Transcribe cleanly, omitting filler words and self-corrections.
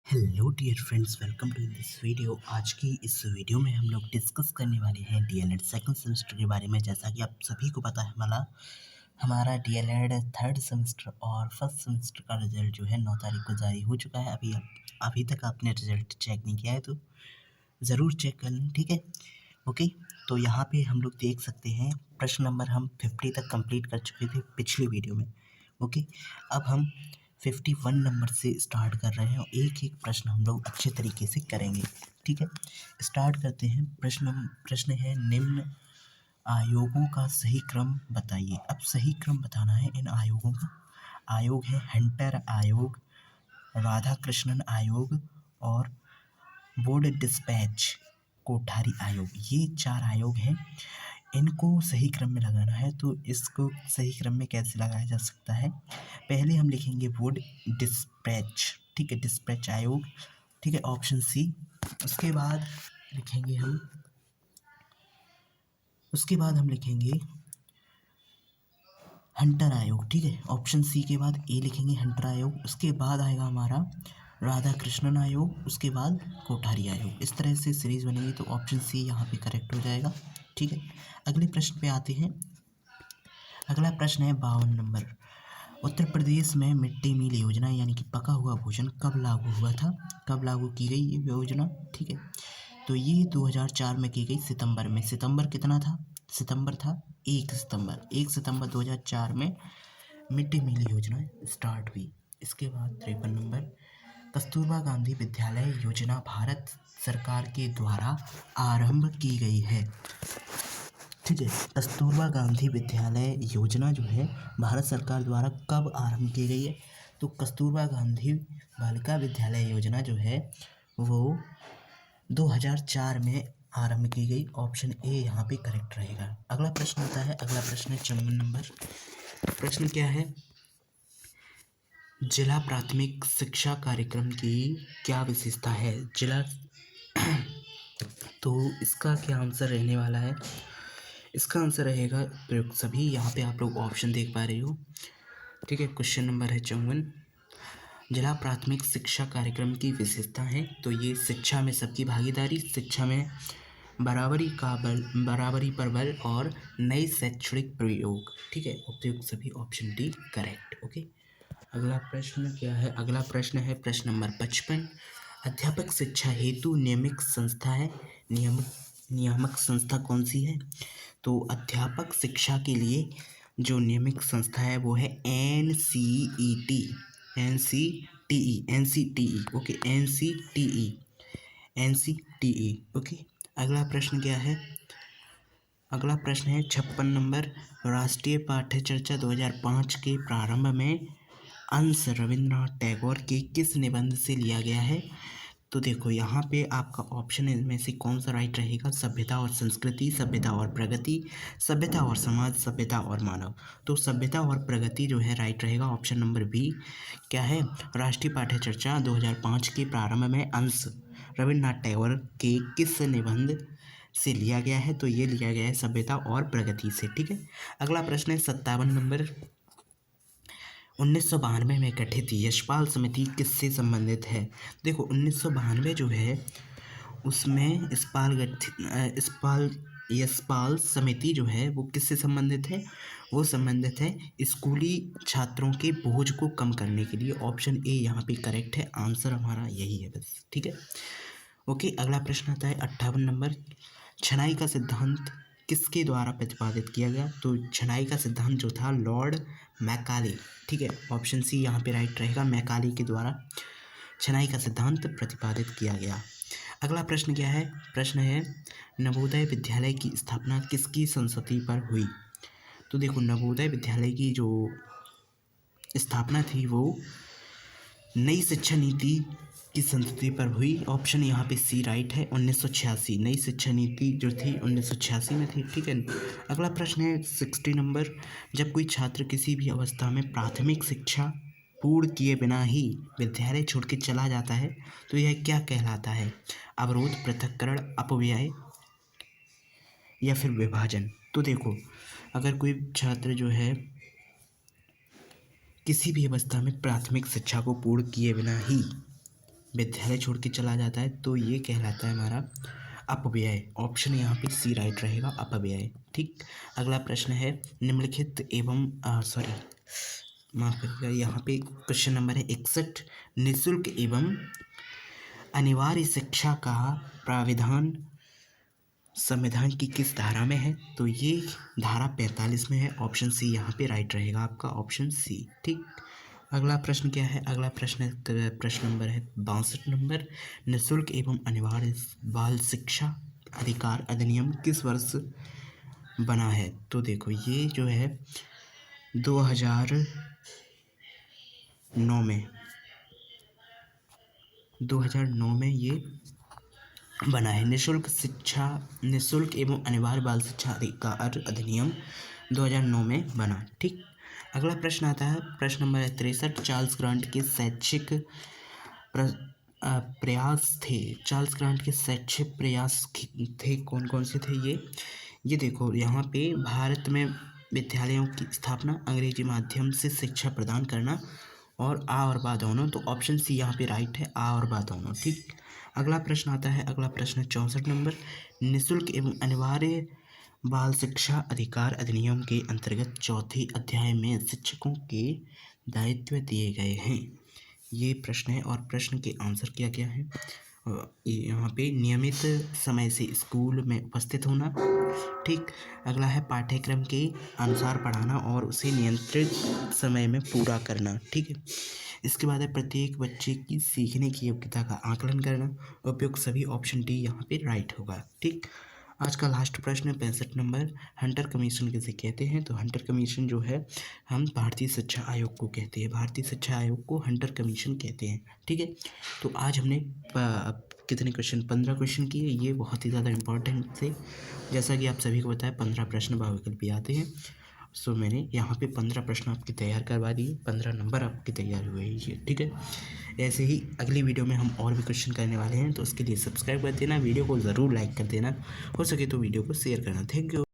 Hello dear friends, welcome to this video. आज की इस वीडियो में हम लोग डिस्कस करने वाले हैं डीएलएड सेकंड सेमेस्टर के बारे में। जैसा कि आप सभी को पता है, हमारा डीएलएड थर्ड सेमेस्टर और फर्स्ट सेमेस्टर का रिजल्ट जो है 9 तारीख को जारी हो चुका है। अभी तक आपने रिजल्ट चेक नहीं किया है तो ज़रूर चेक कर लें, ठीक है। ओके, तो यहाँ पे हम लोग देख सकते हैं प्रश्न नंबर हम 50 तक कंप्लीट कर चुके थे पिछली वीडियो में। ओके, अब हम 51 नंबर से स्टार्ट कर रहे हैं और एक-एक प्रश्न हम लोग अच्छे तरीके से करेंगे, ठीक है। स्टार्ट करते हैं। प्रश्न है, निम्न आयोगों का सही क्रम बताइए। अब सही क्रम बताना है इन आयोगों का। आयोग है हंटर आयोग, राधाकृष्णन आयोग और बोर्ड डिस्पैच कोठारी आयोग। ये 4 आयोग हैं। इनको सही क्रम में लगाना है, तो इसको सही क्रम में कैसे लगाया जा सकता है? पहले हम लिखेंगे बोर्ड डिस्पैच, ठीक है, डिस्पैच आयोग, ठीक है, ऑप्शन सी। उसके बाद लिखेंगे हम हंटर आयोग, ठीक है, ऑप्शन सी के बाद ए लिखेंगे हंटर आयोग। उसके बाद आएगा हमारा राधा कृष्णन आयोग, उसके बाद कोठारी आयोग। इस तरह से सीरीज बनेगी, तो ऑप्शन सी यहाँ पे करेक्ट हो जाएगा, ठीक है। अगले प्रश्न पे आते हैं। अगला प्रश्न है 52 नंबर। उत्तर प्रदेश में मिड डे मील योजना यानी कि पका हुआ भोजन कब लागू हुआ था? कब लागू की गई ये योजना? ठीक है, तो ये 2004 में की गई, सितंबर में। सितंबर कितना था? सितंबर था 1 सितंबर 2004 में मिड डे मील योजना स्टार्ट हुई। इसके बाद 53 नंबर। कस्तूरबा गांधी विद्यालय योजना भारत सरकार के द्वारा आरंभ की गई है, ठीक है। कस्तूरबा गांधी विद्यालय योजना जो है भारत सरकार द्वारा कब आरंभ की गई है? तो कस्तूरबा गांधी बालिका विद्यालय योजना जो है वो 2004 में आरंभ की गई। ऑप्शन ए यहाँ पे करेक्ट रहेगा। अगला प्रश्न आता है, अगला प्रश्न है 54 नंबर। प्रश्न क्या है? जिला प्राथमिक शिक्षा कार्यक्रम की क्या विशेषता है? जिला तो इसका क्या आंसर रहने वाला है? इसका आंसर रहेगा प्रयुक्त सभी। यहाँ पे आप लोग ऑप्शन देख पा रहे हो, ठीक है। क्वेश्चन नंबर है 54। जिला प्राथमिक शिक्षा कार्यक्रम की विशेषता है, तो ये शिक्षा में सबकी भागीदारी, शिक्षा में बराबरी पर बल और नए शैक्षणिक प्रयोग, ठीक है। उपयुक्त सभी, ऑप्शन डी करेक्ट। ओके, अगला प्रश्न क्या है? अगला प्रश्न है प्रश्न नंबर 55। अध्यापक शिक्षा हेतु नियमित संस्था है, नियामक संस्था कौन सी है? तो अध्यापक शिक्षा के लिए जो नियमित संस्था है वो है NCET, NCTE, okay, NCTE, okay. अगला प्रश्न क्या है? अगला प्रश्न है 56 नंबर। राष्ट्रीय पाठ्यचर्या 2005 के प्रारंभ में अंश रविंद्रनाथ टैगोर के किस निबंध से लिया गया है? तो देखो, यहाँ पे आपका ऑप्शन इनमें से कौन सा राइट रहेगा? सभ्यता और संस्कृति, सभ्यता और प्रगति, सभ्यता और समाज, सभ्यता और मानव। तो सभ्यता और प्रगति जो है राइट रहेगा। ऑप्शन नंबर बी क्या है? राष्ट्रीय पाठ्यचर्या 2005 के प्रारंभ में अंश रविंद्रनाथ टैगोर के किस निबंध से लिया गया है? तो ये लिया गया है सभ्यता और प्रगति से, ठीक है। अगला प्रश्न है 57 नंबर। 1992 में गठित यशपाल समिति किससे संबंधित है? देखो, 1992 जो है उसमें यशपाल समिति जो है वो किससे संबंधित है? वो संबंधित है स्कूली छात्रों के बोझ को कम करने के लिए। ऑप्शन ए यहाँ पे करेक्ट है। आंसर हमारा यही है बस, ठीक है। ओके, अगला प्रश्न आता है 58 नंबर। छनाई का सिद्धांत किसके द्वारा प्रतिपादित किया गया? तो छनाई का सिद्धांत जो था लॉर्ड मैकाले, ठीक है। ऑप्शन सी यहाँ पे राइट रहेगा। मैकाले के द्वारा छनाई का सिद्धांत प्रतिपादित किया गया। अगला प्रश्न क्या है? प्रश्न है नवोदय विद्यालय की स्थापना किसकी संस्तुति पर हुई? तो देखो, नवोदय विद्यालय की जो स्थापना थी वो नई शिक्षा नीति की संस्तुति पर हुई। ऑप्शन यहाँ पे सी राइट है। 1986 नई शिक्षा नीति जो थी 1986 में थी, ठीक है। अगला प्रश्न है 60 नंबर। जब कोई छात्र किसी भी अवस्था में प्राथमिक शिक्षा पूर्ण किए बिना ही विद्यालय छोड़ के चला जाता है तो यह क्या कहलाता है? अवरोध, पृथक्करण, अपव्यय या फिर विभाजन? तो देखो, अगर कोई छात्र जो है किसी भी अवस्था में प्राथमिक शिक्षा को पूर्ण किए बिना ही विद्यालय छोड़ के चला जाता है तो ये कहलाता है हमारा अपव्यय। ऑप्शन यहाँ पे सी राइट रहेगा, अपव्यय। ठीक, अगला प्रश्न है निम्नलिखित एवं सॉरी माफ करिएगा, यहाँ पे क्वेश्चन नंबर है 61। निःशुल्क एवं अनिवार्य शिक्षा का प्राविधान संविधान की किस धारा में है? तो ये धारा 45 में है। ऑप्शन सी यहाँ पे राइट रहेगा आपका, ऑप्शन सी। ठीक, अगला प्रश्न क्या है? अगला प्रश्न नंबर है 62 नंबर। निःशुल्क एवं अनिवार्य बाल शिक्षा अधिकार अधिनियम किस वर्ष बना है? तो देखो ये जो है 2009 में ये बना है। निःशुल्क एवं अनिवार्य बाल शिक्षा अधिकार अधिनियम 2009 में बना। ठीक, अगला प्रश्न आता है प्रश्न नंबर 63। चार्ल्स ग्रांट के शैक्षिक प्रयास थे, कौन कौन से थे ये देखो यहाँ पे भारत में विद्यालयों की स्थापना, अंग्रेजी माध्यम से शिक्षा प्रदान करना और आ और बा दोनों। तो ऑप्शन सी यहाँ पे राइट है, आ और बा दोनों। ठीक, अगला प्रश्न आता है, अगला प्रश्न 64 नंबर। निःशुल्क एवं अनिवार्य बाल शिक्षा अधिकार अधिनियम के अंतर्गत चौथे अध्याय में शिक्षकों के दायित्व दिए गए हैं। ये प्रश्न है और प्रश्न के आंसर क्या क्या है? यहाँ पे नियमित समय से स्कूल में उपस्थित होना। ठीक, अगला है पाठ्यक्रम के अनुसार पढ़ाना और उसे नियंत्रित समय में पूरा करना। ठीक है, इसके बाद है प्रत्येक बच्चे की सीखने की योग्यता का आकलन करना। उपयुक्त सभी ऑप्शन डी यहाँ पे राइट होगा। ठीक, आज का लास्ट प्रश्न 65 नंबर। हंटर कमीशन किसे कहते हैं? तो हंटर कमीशन जो है हम भारतीय शिक्षा आयोग को कहते हैं, भारतीय शिक्षा आयोग को हंटर कमीशन कहते हैं। ठीक है, तो आज हमने कितने क्वेश्चन? 15 क्वेश्चन किए। ये बहुत ही ज़्यादा इंपॉर्टेंट थे। जैसा कि आप सभी को पता है 15 प्रश्न बहुविकल्पी आते हैं। सो मैंने यहाँ पे 15 प्रश्न आपके तैयार करवा दिए, 15 नंबर आपकी तैयार हुए हैं। ठीक है, ऐसे ही अगली वीडियो में हम और भी क्वेश्चन करने वाले हैं, तो उसके लिए सब्सक्राइब कर देना, वीडियो को ज़रूर लाइक कर देना, हो सके तो वीडियो को शेयर करना। Thank you.